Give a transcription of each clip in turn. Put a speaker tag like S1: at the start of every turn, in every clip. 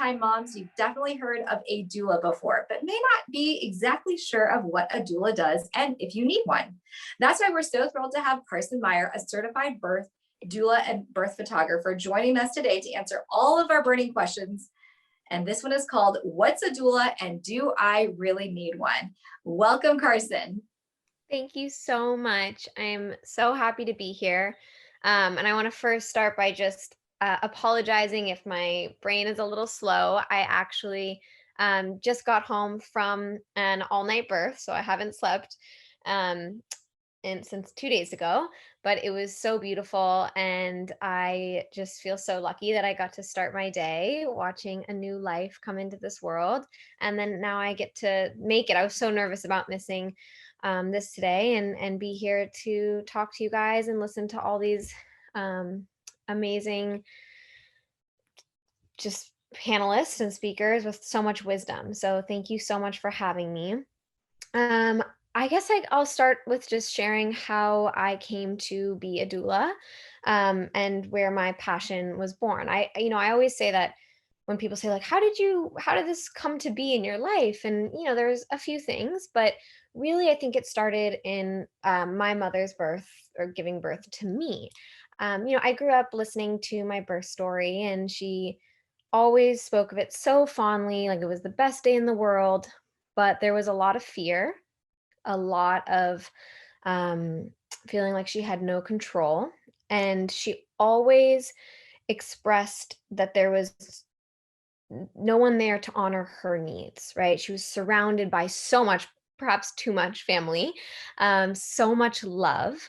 S1: time moms, you've definitely heard of a doula before, but may not be exactly sure of what a doula does and if you need one. That's why we're so thrilled to have Carson Meyer, a certified birth doula and birth photographer, joining us today to answer all of our burning questions. And this one is called, What's a Doula and Do I Really Need One? Welcome, Carson.
S2: Thank you so much. I'm so happy to be here. And I want to first start by just apologizing if my brain is a little slow. I actually just got home from an all night birth, so I haven't slept um, since 2 days ago, but it was so beautiful. And I just feel so lucky that I got to start my day watching a new life come into this world. And then now I get to make it. I was so nervous about missing this today and be here to talk to you guys and listen to all these um, amazing just panelists and speakers with so much wisdom. So thank you so much for having me. Um, I guess I'll start with just sharing how I came to be a doula, and where my passion was born. I always say that when people say like, how did this come to be in your life? And, there's a few things, but really, I think it started in my mother's birth or giving birth to me. I grew up listening to my birth story, and she always spoke of it so fondly, like it was the best day in the world. But there was a lot of fear, a lot of um, feeling like she had no control. And she always expressed that there was no one there to honor her needs, right? She was surrounded by so much, perhaps too much family, so much love,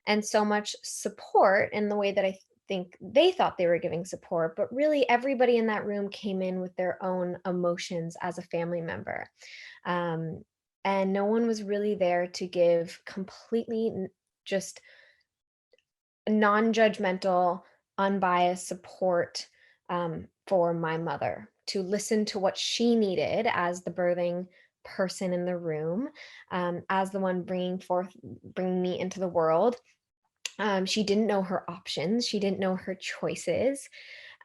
S2: and so much support in the way that I think they thought they were giving support. But really, everybody in that room came in with their own emotions as a family member. Um, and no one was really there to give completely just non-judgmental, unbiased support for my mother, to listen to what she needed as the birthing person in the room, as the one bringing me into the world. She didn't know her options. She didn't know her choices.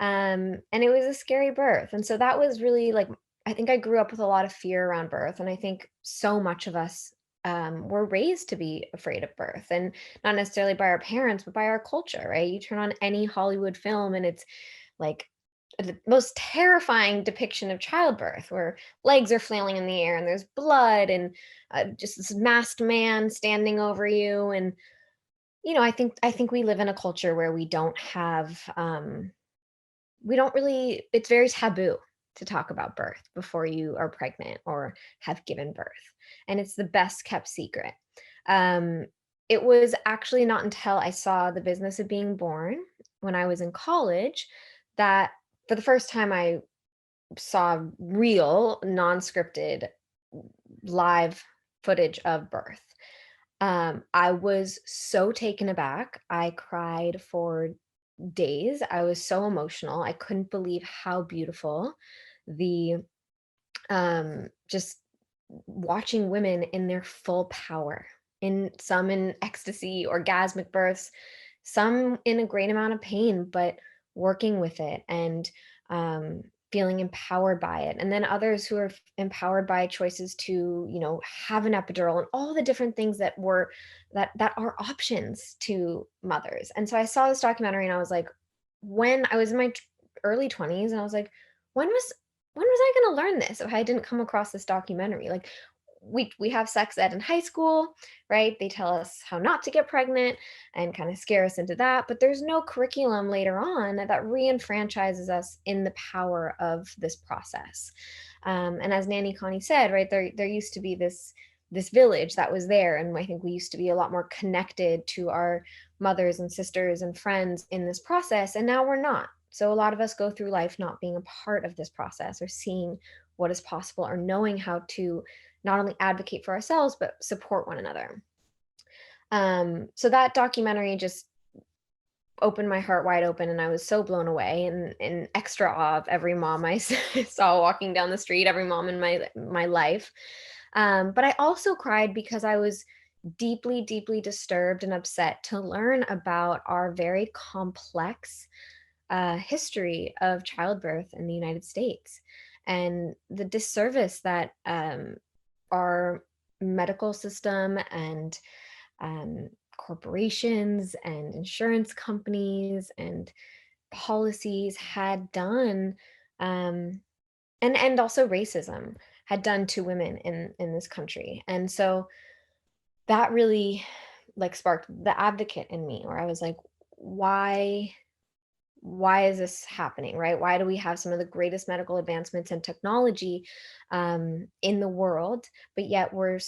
S2: And it was a scary birth. And so that was really like, I think I grew up with a lot of fear around birth. And I think so much of us were raised to be afraid of birth, and not necessarily by our parents, but by our culture, right? You turn on any Hollywood film and it's like the most terrifying depiction of childbirth, where legs are flailing in the air and there's blood and just this masked man standing over you. And I think we live in a culture where we don't really, it's very taboo to talk about birth before you are pregnant or have given birth. And it's the best kept secret. Um, it was actually not until I saw The Business of Being Born when I was in college that for the first time I saw real, non-scripted, live footage of birth. I was so taken aback. I cried for days. I was so emotional. I couldn't believe how beautiful the just watching women in their full power, in some in ecstasy, orgasmic births, some in a great amount of pain, but working with it and feeling empowered by it. And then others who are empowered by choices to, have an epidural and all the different things that are options to mothers. And so I saw this documentary and I was like, when I was in my early 20s, and I was like, when was I going to learn this if I didn't come across this documentary? Like, we have sex ed in high school, right? They tell us how not to get pregnant and kind of scare us into that, but there's no curriculum later on that reenfranchises us in the power of this process. And as Nanny Connie said, right, there used to be this village that was there, and I think we used to be a lot more connected to our mothers and sisters and friends in this process, and now we're not. So a lot of us go through life not being a part of this process or seeing what is possible or knowing how to not only advocate for ourselves but support one another. So that documentary just opened my heart wide open, and I was so blown away and in extra awe of every mom I saw walking down the street, every mom in my life. But I also cried because I was deeply, deeply disturbed and upset to learn about our very complex history of childbirth in the United States and the disservice that our medical system and corporations and insurance companies and policies had done, and also racism had done to women in this country. And so that really like sparked the advocate in me, where I was like, why is this happening, right? Why do we have some of the greatest medical advancements and technology in the world, but yet we're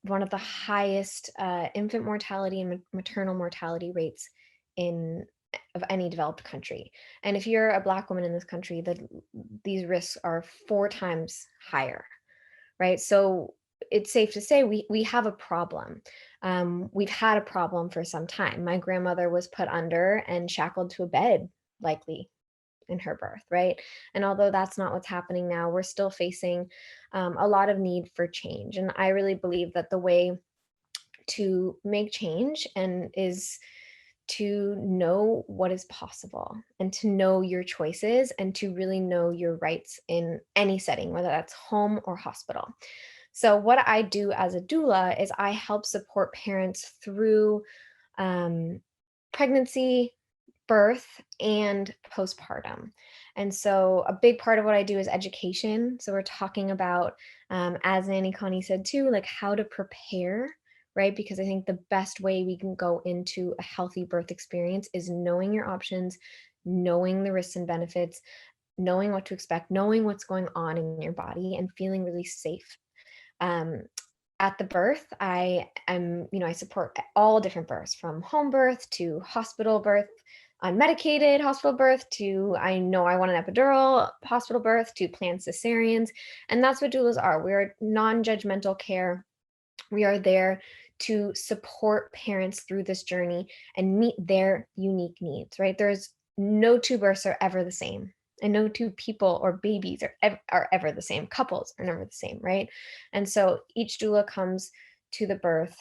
S2: one of the highest infant mortality and maternal mortality rates in of any developed country? And if you're a Black woman in this country, these risks are 4 times higher, right? So it's safe to say we have a problem. We've had a problem for some time. My grandmother was put under and shackled to a bed, likely in her birth, right? And although that's not what's happening now, we're still facing a lot of need for change. And I really believe that the way to make change is to know what is possible and to know your choices and to really know your rights in any setting, whether that's home or hospital. So what I do as a doula is I help support parents through pregnancy, birth, and postpartum. And so a big part of what I do is education. So we're talking about, as Nanny Connie said too, like how to prepare, right? Because I think the best way we can go into a healthy birth experience is knowing your options, knowing the risks and benefits, knowing what to expect, knowing what's going on in your body, and feeling really safe. Um, at the birth, I support all different births, from home birth to hospital birth, unmedicated hospital birth, to I know I want an epidural hospital birth, to planned cesareans. And that's what doulas are. We're non-judgmental care. We are there to support parents through this journey and meet their unique needs, right? There's no 2 births are ever the same. And no 2 people or babies are ever the same. Couples are never the same, right? And so each doula comes to the birth,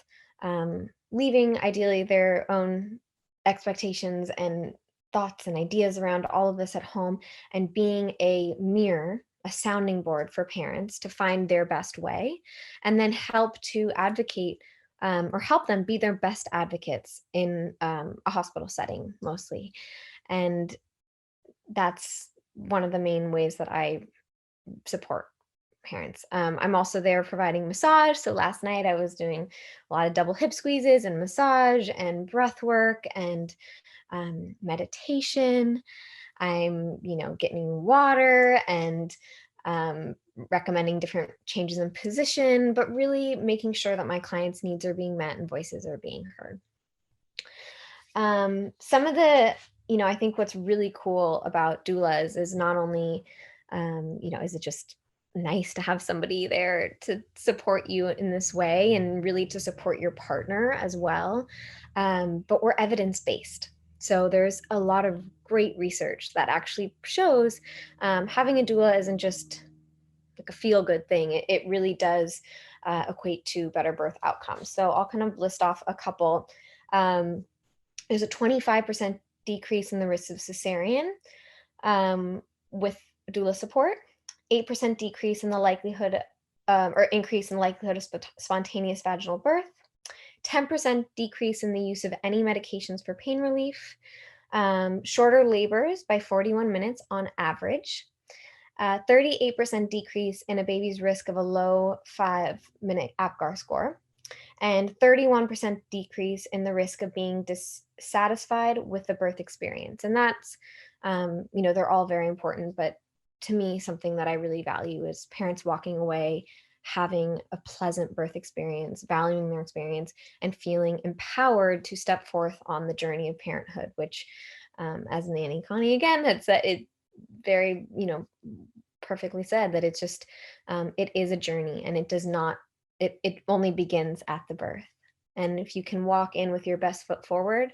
S2: leaving ideally their own expectations and thoughts and ideas around all of this at home, and being a mirror, a sounding board for parents to find their best way, and then help to advocate, or help them be their best advocates in a hospital setting mostly. And that's one of the main ways that I support parents. I'm also there providing massage. So last night I was doing a lot of double hip squeezes and massage and breath work and meditation. I'm, getting water and recommending different changes in position, but really making sure that my clients' needs are being met and voices are being heard. Some of the, I think what's really cool about doulas is not only, is it just nice to have somebody there to support you in this way and really to support your partner as well, but we're evidence-based. So there's a lot of great research that actually shows having a doula isn't just like a feel-good thing. It really does equate to better birth outcomes. So I'll kind of list off a couple. There's a 25% decrease in the risk of cesarean with doula support, 8% decrease in the likelihood or increase in the likelihood of spontaneous vaginal birth, 10% decrease in the use of any medications for pain relief, shorter labors by 41 minutes on average, 38% decrease in a baby's risk of a low 5-minute APGAR score, and 31% decrease in the risk of being dissatisfied with the birth experience. And that's, they're all very important, but to me, something that I really value is parents walking away having a pleasant birth experience, valuing their experience, and feeling empowered to step forth on the journey of parenthood, which, as Nanny Connie again had said, it very, perfectly said, that it's just, it is a journey, and it does not, it only begins at the birth. And if you can walk in with your best foot forward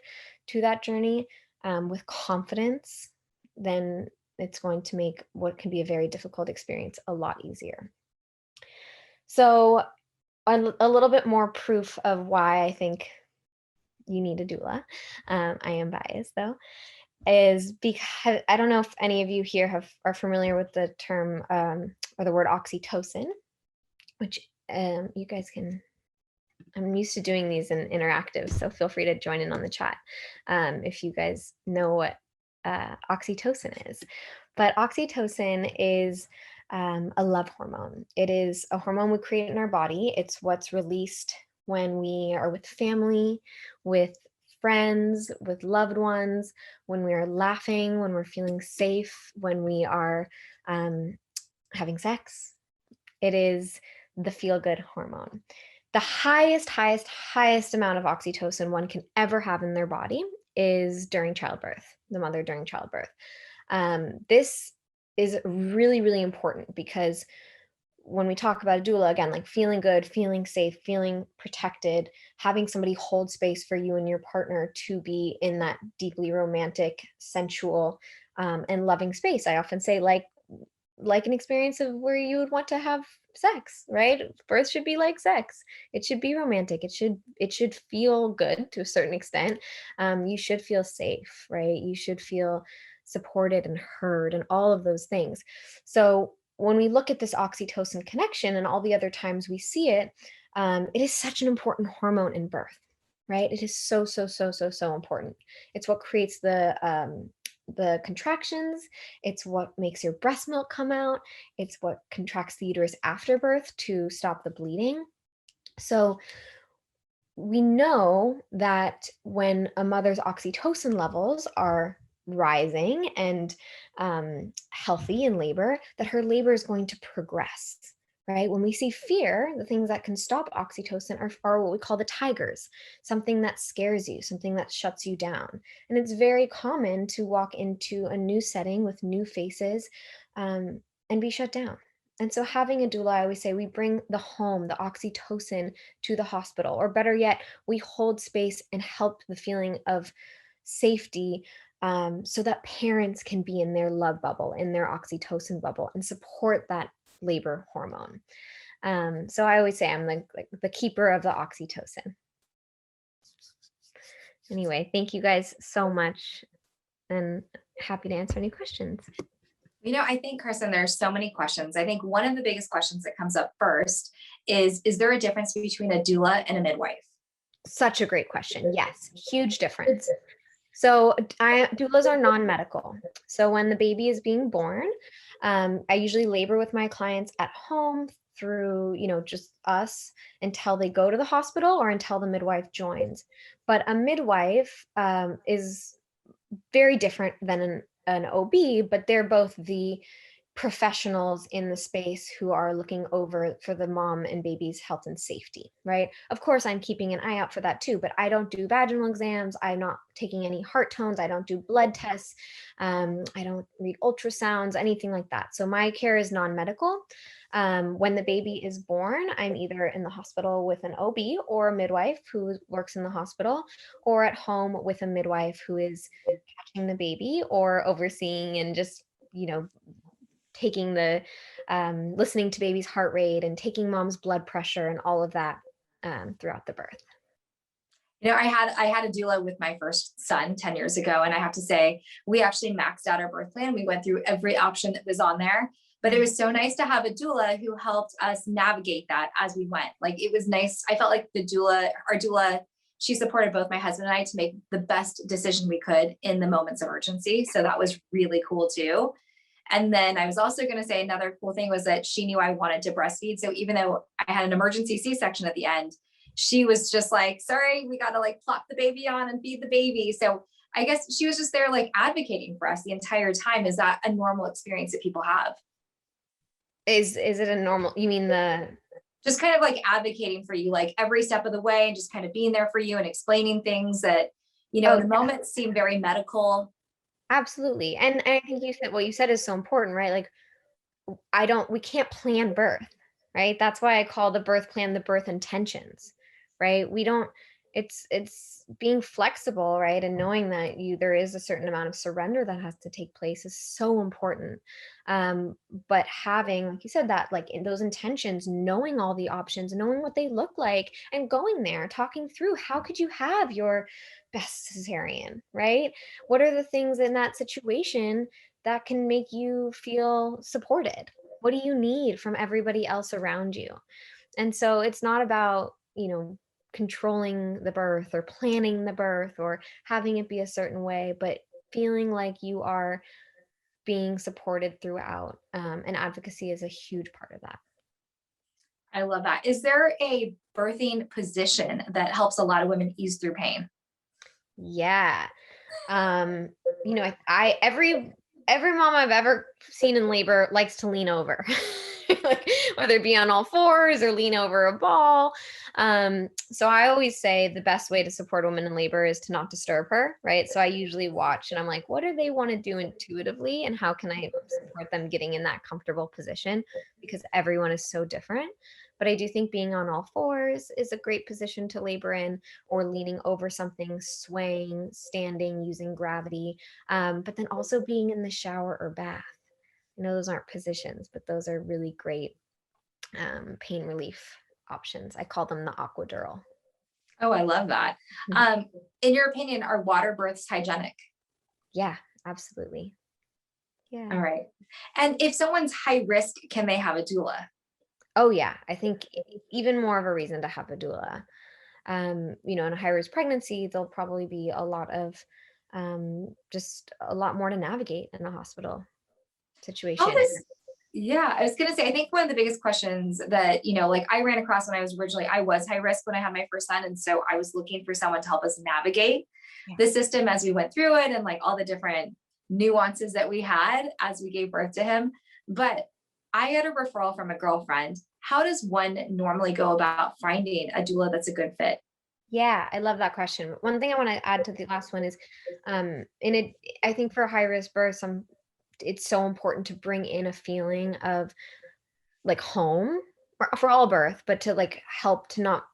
S2: to that journey with confidence, then it's going to make what can be a very difficult experience a lot easier. So a little bit more proof of why I think you need a doula. I am biased though. is because I don't know if any of you here are familiar with the term or the word oxytocin, which you guys can. I'm used to doing these in interactive, so feel free to join in on the chat if you guys know what oxytocin is. But oxytocin is a love hormone. It is a hormone we create in our body. It's what's released when we are with family, with friends, with loved ones, when we are laughing, when we're feeling safe, when we are having sex. It is the feel-good hormone. The highest amount of oxytocin one can ever have in their body is during childbirth, the mother during childbirth. This is really, really important because when we talk about a doula, again, like feeling good, feeling safe, feeling protected, having somebody hold space for you and your partner to be in that deeply romantic, sensual, and loving space. I often say like an experience of where you would want to have sex, right? Birth should be like sex. It should be romantic. It should feel good to a certain extent. You should feel safe, right? You should feel supported and heard and all of those things. So when we look at this oxytocin connection and all the other times we see it, it is such an important hormone in birth, right? It is so, so, so, so, so important. It's what creates the contractions. It's what makes your breast milk come out. It's what contracts the uterus after birth to stop the bleeding. So we know that when a mother's oxytocin levels are rising and healthy in labor, that her labor is going to progress, right? When we see fear, the things that can stop oxytocin are what we call the tigers, something that scares you, something that shuts you down. And it's very common to walk into a new setting with new faces and be shut down. And so having a doula, I always say, we bring the home, the oxytocin to the hospital, or better yet, we hold space and help the feeling of safety so that parents can be in their love bubble, in their oxytocin bubble, and support that labor hormone. So I always say I'm like the keeper of the oxytocin. Anyway, thank you guys so much, and happy to answer any questions.
S1: I think, Carson, there's so many questions. I think one of the biggest questions that comes up first is there a difference between a doula and a midwife?
S2: Such a great question. Yes, huge difference. So doulas are non-medical. So when the baby is being born, I usually labor with my clients at home through, just us until they go to the hospital or until the midwife joins. But a midwife is very different than an OB, but they're both the professionals in the space who are looking over for the mom and baby's health and safety, right? Of course, I'm keeping an eye out for that too, but I don't do vaginal exams. I'm not taking any heart tones. I don't do blood tests. I don't read ultrasounds, anything like that. So my care is non-medical. When the baby is born, I'm either in the hospital with an OB or a midwife who works in the hospital, or at home with a midwife who is catching the baby or overseeing and just, taking listening to baby's heart rate and taking mom's blood pressure and all of that throughout the birth.
S1: I had a doula with my first son 10 years ago, and I have to say, we actually maxed out our birth plan. We went through every option that was on there, but it was so nice to have a doula who helped us navigate that as we went. Like, it was nice. I felt like our doula, she supported both my husband and I to make the best decision we could in the moments of urgency. So that was really cool too. And then I was also going to say another cool thing was that she knew I wanted to breastfeed. So even though I had an emergency C-section at the end, she was just like, sorry, we got to plop the baby on and feed the baby. So I guess she was just there advocating for us the entire time. Is that a normal experience that people have?
S2: Is it a normal, you mean
S1: just kind of advocating for you every step of the way and just kind of being there for you and explaining things that, in the moment seem very medical.
S2: Absolutely. And I think what you said is so important, right? We can't plan birth, right? That's why I call the birth plan the birth intentions, right? it's being flexible, right? And knowing that there is a certain amount of surrender that has to take place is so important. But having, like you said, that like in those intentions, knowing all the options, knowing what they look like, and going there, talking through how could you have your best cesarean, right? What are the things in that situation that can make you feel supported? What do you need from everybody else around you? And so it's not about, controlling the birth or planning the birth or having it be a certain way, but feeling like you are being supported throughout. And advocacy is a huge part of that.
S1: I love that. Is there a birthing position that helps a lot of women ease through pain?
S2: Yeah. Um, every mom I've ever seen in labor likes to lean over. Like whether it be on all fours or lean over a ball. So I always say the best way to support a woman in labor is to not disturb her, right? So I usually watch and I'm like, what do they want to do intuitively? And how can I support them getting in that comfortable position? Because everyone is so different. But I do think being on all fours is a great position to labor in, or leaning over something, swaying, standing, using gravity. But then also being in the shower or bath. I know those aren't positions, but those are really great pain relief options. I call them the aquadural.
S1: Oh, I love that.
S2: Mhm.
S1: In your opinion, are water births hygienic?
S2: Yeah, absolutely. Yeah.
S1: All right. And if someone's high risk, can they have a doula?
S2: Oh, yeah. I think even more of a reason to have a doula. In a high risk pregnancy, there'll probably be a lot of just a lot more to navigate in a hospital
S1: How
S2: situation.
S1: does, yeah, I was going to say, I think one of the biggest questions that, like I ran across when I was high risk when I had my first son. And so I was looking for someone to help us navigate
S2: Yeah.
S1: the system as we went through it and like all the different nuances that we had as we gave birth to him. But I had a referral from a girlfriend. How does one normally go about finding a doula that's a good fit?
S2: Yeah, I love that question. One thing I want to add to the last one is, in it, I think for high risk birth, it's so important to bring in a feeling of like home for all birth, but to like help to not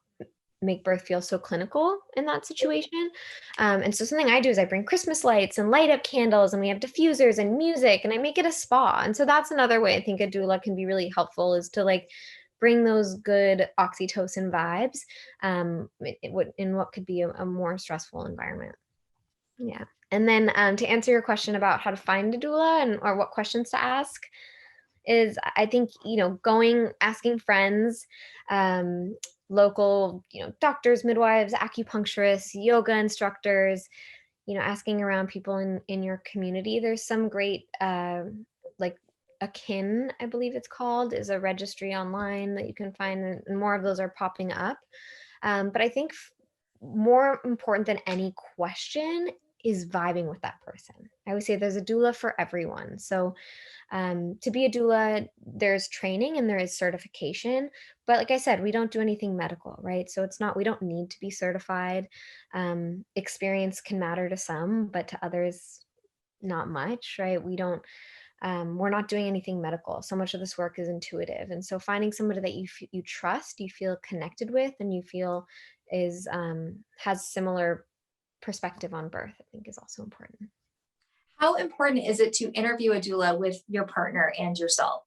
S2: make birth feel so clinical in that situation. And so something I do is I bring Christmas lights and light up candles, and we have diffusers and music, and I make it a spa. And so that's another way I think a doula can be really helpful, is to like bring those good oxytocin vibes in what could be a more stressful environment. Yeah. And then to answer your question about how to find a doula and or what questions to ask, is I think, asking friends, um, local, doctors, midwives, acupuncturists, yoga instructors, asking around people in your community. There's some great, like Akin, I believe it's called, is a registry online that you can find, and more of those are popping up. But I think more important than any question is vibing with that person. I always say there's a doula for everyone. So to be a doula, there's training and there is certification. But like I said, we don't do anything medical, right? So we don't need to be certified. Experience can matter to some, but to others, not much, right? We're not doing anything medical. So much of this work is intuitive. And so finding somebody that you trust, you feel connected with, and you feel has similar perspective on birth, I think is also important.
S1: How important is it to interview a doula with your partner and yourself?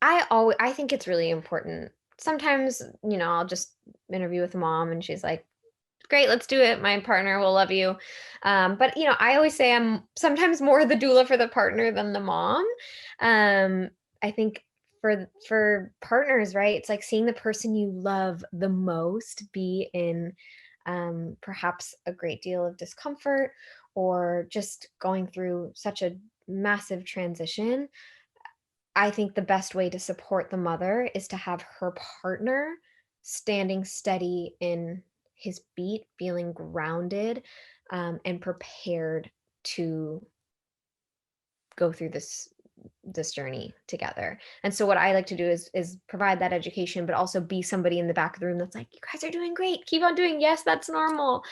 S2: I think it's really important. Sometimes, I'll just interview with a mom and she's like, great, let's do it. My partner will love you. But I always say I'm sometimes more the doula for the partner than the mom. I think for partners, right? It's like seeing the person you love the most be in perhaps a great deal of discomfort, or just going through such a massive transition. I think the best way to support the mother is to have her partner standing steady in his beat, feeling grounded, and prepared to go through this journey together. And so what I like to do is provide that education, but also be somebody in the back of the room that's like, you guys are doing great. Keep on doing. Yes, that's normal.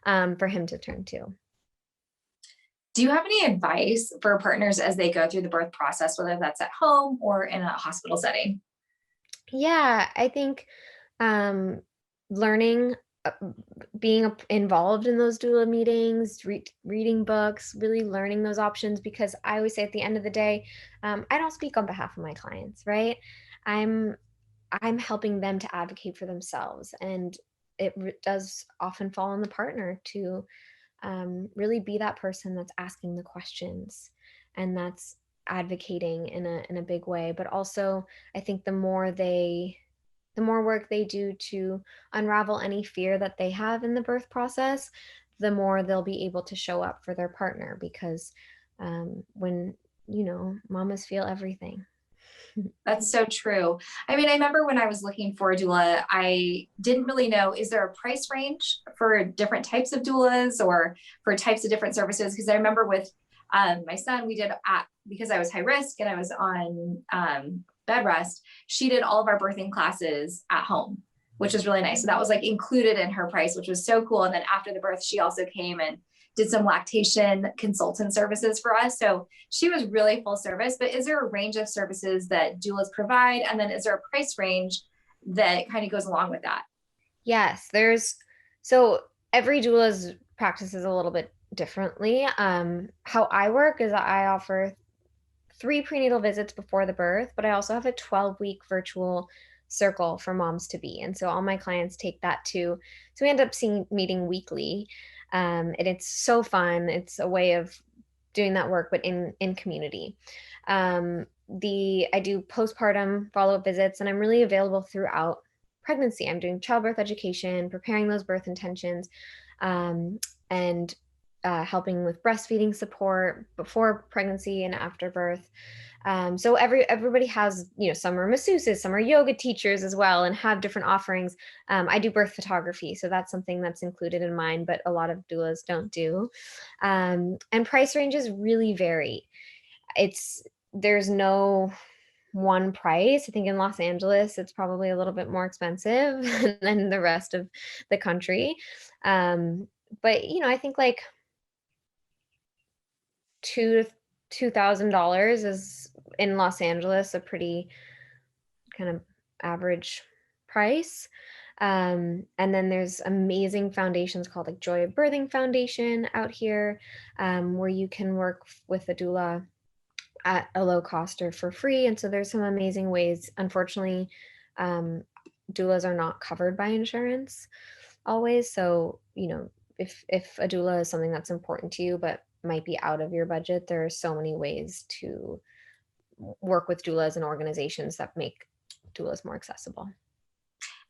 S2: For him to turn to.
S1: Do you have any advice for partners as they go through the birth process, whether that's at home or in a hospital setting?
S2: Yeah, I think learning, being involved in those doula meetings, reading books, really learning those options, because I always say at the end of the day, I don't speak on behalf of my clients, right? I'm helping them to advocate for themselves, and it does often fall on the partner to really be that person that's asking the questions and that's advocating in a big way. But also, I think the more work they do to unravel any fear that they have in the birth process, the more they'll be able to show up for their partner, because when, mamas feel everything.
S1: That's so true. I mean, I remember when I was looking for a doula, I didn't really know, is there a price range for different types of doulas or for types of different services? Because I remember with my son, we did because I was high risk and I was on bed rest, she did all of our birthing classes at home, which was really nice. So that was like included in her price, which was so cool. And then after the birth, she also came and did some lactation consultant services for us. So she was really full service. But is there a range of services that doulas provide? And then is there a price range that kind of goes along with that?
S2: Yes, so every doula's practice is a little bit differently. How I work is I offer 3 prenatal visits before the birth, but I also have a 12-week virtual circle for moms to be. And so all my clients take that too. So we end up meeting weekly. And it's so fun. It's a way of doing that work, but in community. I do postpartum follow-up visits, and I'm really available throughout pregnancy. I'm doing childbirth education, preparing those birth intentions, and helping with breastfeeding support before pregnancy and after birth. So everybody has, some are masseuses, some are yoga teachers as well, and have different offerings. I do birth photography, so that's something that's included in mine, but a lot of doulas don't do. And price ranges really vary. There's no one price. I think in Los Angeles, it's probably a little bit more expensive than the rest of the country. But I think like $2,000 is in Los Angeles a pretty kind of average price. And then there's amazing foundations called like Joy of Birthing Foundation out here, where you can work with a doula at a low cost or for free. And so there's some amazing ways. Unfortunately, doulas are not covered by insurance always. So, if a doula is something that's important to you, but might be out of your budget, there are so many ways to work with doulas and organizations that make doulas more accessible.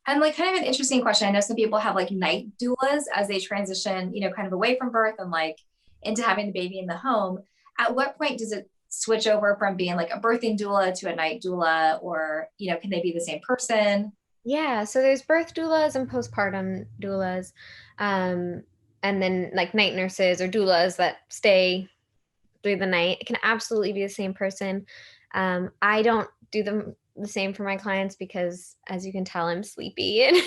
S1: And like kind of an interesting question. I know some people have like night doulas as they transition, kind of away from birth and like into having the baby in the home. At what point does it switch over from being like a birthing doula to a night doula, or, can they be the same person?
S2: Yeah, so there's birth doulas and postpartum doulas, and then like night nurses or doulas that stay through the night. It can absolutely be the same person. I don't do them the same for my clients because, as you can tell, I'm sleepy, and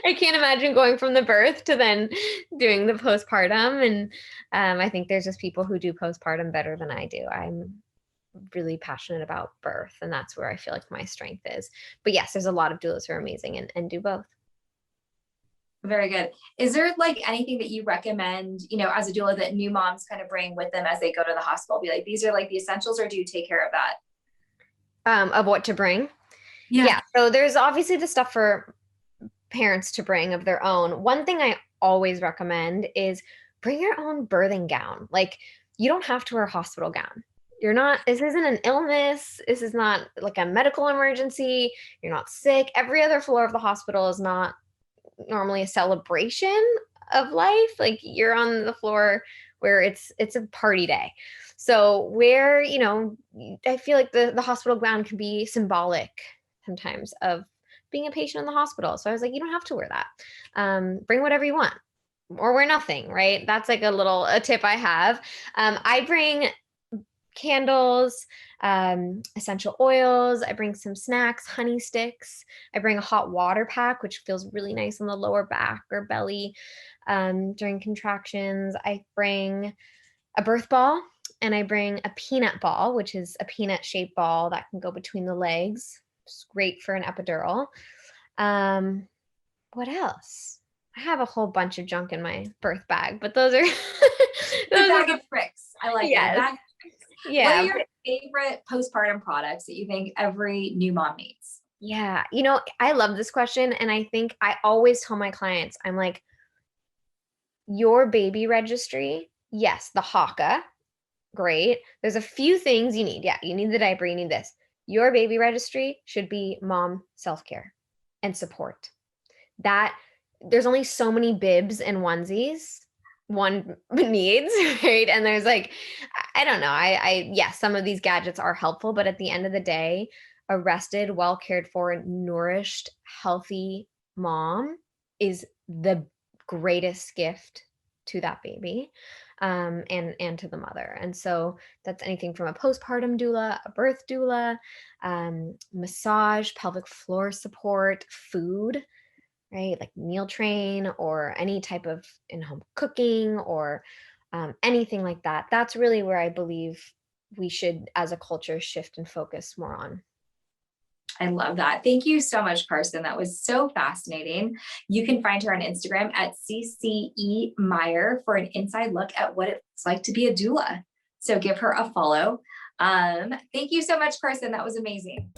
S2: I can't imagine going from the birth to then doing the postpartum. And I think there's just people who do postpartum better than I do. I'm really passionate about birth, and that's where I feel like my strength is. But yes, there's a lot of doulas who are amazing and do both.
S1: Very good. Is there like anything that you recommend, as a doula that new moms kind of bring with them as they go to the hospital? Be like, these are like the essentials, or do you take care of that?
S2: Of what to bring? Yeah. So there's obviously the stuff for parents to bring of their own. One thing I always recommend is bring your own birthing gown. Like, you don't have to wear a hospital gown. This isn't an illness. This is not like a medical emergency. You're not sick. Every other floor of the hospital is not normally a celebration of life. Like, you're on the floor where it's a party day. So where, I feel like the hospital gown can be symbolic sometimes of being a patient in the hospital. So I was like, you don't have to wear that. Bring whatever you want, or wear nothing, right? That's like a tip I have. I bring candles, essential oils. I bring some snacks, honey sticks. I bring a hot water pack, which feels really nice on the lower back or belly during contractions. I bring a birth ball, and I bring a peanut ball, which is a peanut shaped ball that can go between the legs. It's great for an epidural. What else? I have a whole bunch of junk in my birth bag, but those are
S1: The
S2: those
S1: bag
S2: are
S1: of tricks. I like it.
S2: yes.
S1: A bag of tricks. What
S2: Yeah.
S1: are your favorite postpartum products that you think every new mom needs?
S2: Yeah. You know, I love this question. And I think I always tell my clients, I'm like, your baby registry, yes, the HACA, great. There's a few things you need. Yeah, you need the diaper, you need this. Your baby registry should be mom self-care and support. That there's only so many bibs and onesies one needs, right? And there's like, I don't know. Yes, some of these gadgets are helpful, but at the end of the day, a rested, well cared for, nourished, healthy mom is the greatest gift to that baby, and to the mother. And so that's anything from a postpartum doula, a birth doula, massage, pelvic floor support, food, right? Like meal train or any type of in-home cooking or anything like that. That's really where I believe we should, as a culture, shift and focus more on.
S1: I love that. Thank you so much, Carson. That was so fascinating. You can find her on Instagram at CCE Meyer for an inside look at what it's like to be a doula. So give her a follow. Thank you so much, Carson. That was amazing.